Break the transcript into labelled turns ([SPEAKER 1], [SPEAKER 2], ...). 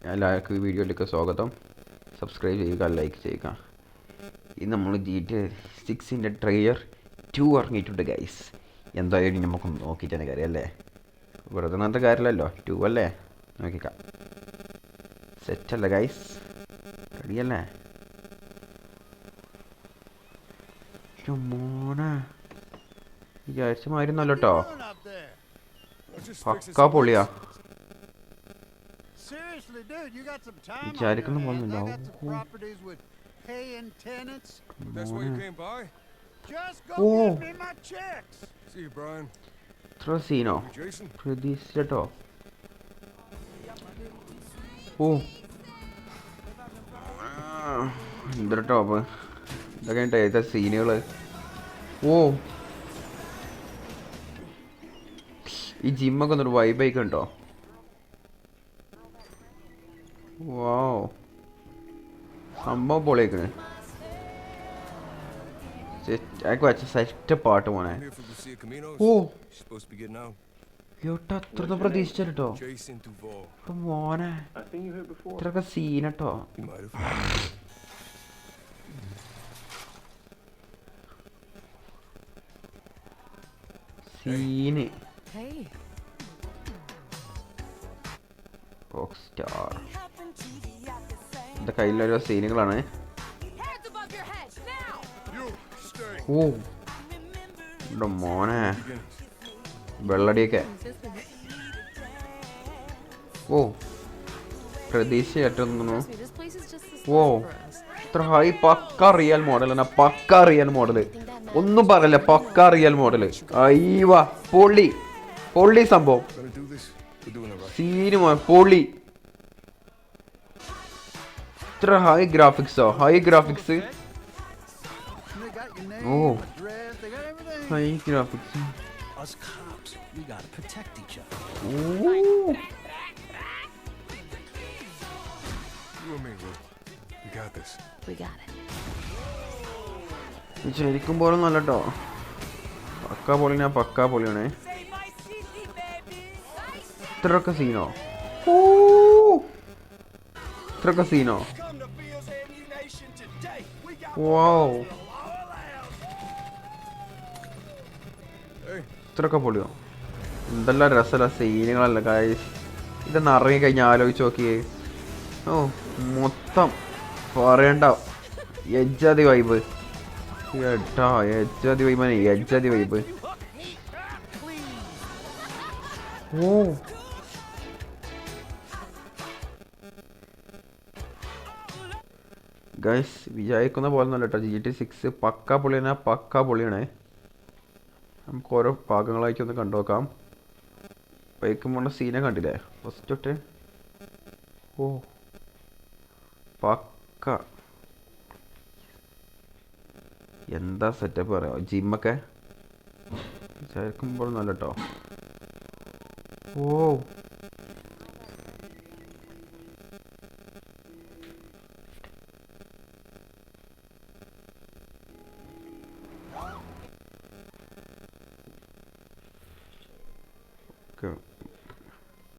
[SPEAKER 1] എല്ലാവർക്കും ഈ വീഡിയോയിലേക്ക് സ്വാഗതം. സബ്സ്ക്രൈബ് ചെയ്യുക, ലൈക്ക് ചെയ്യുക. ഇന്ന് നമ്മൾ GTA 6 ട്രെയിലർ 2 ഇറങ്ങിയിട്ടുണ്ട് ഗൈസ്. എന്തായാലും നമുക്കൊന്ന് നോക്കിയിട്ട് തന്നെ കാര്യം അല്ലേ, വെറുതെ അങ്ങനത്തെ കാര്യമല്ലല്ലോ. 2 അല്ലേ, നോക്കിക്കാം. സെറ്റല്ലേ ഗൈസ്, റെഡിയല്ലേ? മോനെ വിചാരിച്ച മാതിരിന്നല്ലോ കേട്ടോ, പക്കാ പൊളിയാ.
[SPEAKER 2] Seriously, dude, you got some time on
[SPEAKER 1] വിചാരിക്കുന്ന
[SPEAKER 2] your hands. I
[SPEAKER 1] പോലൊന്നുമില്ല.
[SPEAKER 2] got some properties with paying tenants.
[SPEAKER 3] That's why you came by?
[SPEAKER 2] Just go
[SPEAKER 1] Oh.
[SPEAKER 2] get me my checks.
[SPEAKER 3] See you, Brian.
[SPEAKER 1] ഇത്ര സീനോ
[SPEAKER 3] You, Jason?
[SPEAKER 1] പ്രതീക്ഷിച്ചോ? ഓ എന്തൊരു top ഇതൊക്കെ ഏതാ സീനുകള്. ഓ ഈ ജിമ്മൊക്കെ ഒന്നൊരു വൈബൈക്ക് ഉണ്ടോ? വാവ്, സംഭവം പൊളിയേക്കണ്. വെച്ച സെറ്റ് പാട്ട് പോണേ.
[SPEAKER 3] I'm here for Lucia Caminos.
[SPEAKER 1] Oh
[SPEAKER 3] She's supposed to be getting out.
[SPEAKER 1] കേട്ടോ, അത്രയൊന്നും പ്രതീക്ഷിച്ചോ
[SPEAKER 3] Jason Duval.
[SPEAKER 1] മോനെ. ഇത്രയൊക്കെ സീനട്ടോ.
[SPEAKER 3] You might have.
[SPEAKER 1] Scene
[SPEAKER 4] Hey,
[SPEAKER 1] rock star. എൻ്റെ കയ്യിലൊരു സീനുകളാണ്.
[SPEAKER 4] hands above your head now.
[SPEAKER 3] You stay.
[SPEAKER 1] ഓ എൻ്റെ മോനെ,
[SPEAKER 3] Beginnings.
[SPEAKER 1] വെള്ളടിയൊക്കെ. ഓ പ്രതീക്ഷയായിട്ടൊന്നു.
[SPEAKER 4] This place is just the
[SPEAKER 1] oh
[SPEAKER 4] start for us.
[SPEAKER 1] ഇത്ര ഹൈ പക്ക റിയൽ മോഡൽ എന്നാ, പക്ക റിയൽ മോഡല്. ഒന്നും പറയല്ല, പക്ക റിയൽ മോഡല്. അയ്യവ പൊള്ളി പൊള്ളി സംഭവം.
[SPEAKER 3] Gonna do this? We're doing it right.
[SPEAKER 1] Scene പൊള്ളി. ഇത്ര ഹൈ ഗ്രാഫിക്സോ, high graphics.
[SPEAKER 2] They got your name,
[SPEAKER 1] Oh.
[SPEAKER 2] address, they got everything.
[SPEAKER 1] High graphics.
[SPEAKER 5] Us cops, we gotta protect each other.
[SPEAKER 1] Oh
[SPEAKER 3] You and me, Lou. We got this.
[SPEAKER 4] We got it.
[SPEAKER 1] ശരിക്കും പോലെ നല്ല കേട്ടോ. പക്കാ പൊളിനാ, പക്കാ പൊളിയാണേ. ഇത്രയൊക്കെ സീനോ? ഓ ഇത്രയൊക്കെ സീനോ? വാവ്,
[SPEAKER 3] Hey,
[SPEAKER 1] ഇത്രയൊക്കെ പൊളിയോ? എന്തെല്ലാം രസമല്ല സീനുകളല്ല ഗൈസ്. ഇതൊന്ന് ഇറങ്ങി കഴിഞ്ഞാൽ ആലോചിച്ച് നോക്കിയേ. ഓ മൊത്തം പറയണ്ട, എജ്ജാതി വൈബ് കേട്ടാ. എജ്ജാതി വൈബാണ്, എജ്ജാതി വൈബ്. ഓ ഗൈസ്, വിചാരിക്കുന്ന പോലെ ഒന്നല്ല കേട്ടോ. GTA 6 പക്കാ പൊളിയാണ്, പക്കാ പൊളിയാണേ. നമുക്ക് ഓരോ ഭാഗങ്ങളായിട്ട് ഒന്ന് കണ്ടു നോക്കാം. ബൈക്കും പോണ സീനെ കണ്ടില്ലേ ഫസ്റ്റ് തൊട്ട്? ഓ പക്ക എന്താ സെറ്റപ്പ് പറയാമോ. ജിമ്മൊക്കെ വിചാരിക്കുമ്പോൾ നല്ല കേട്ടോ. ഓ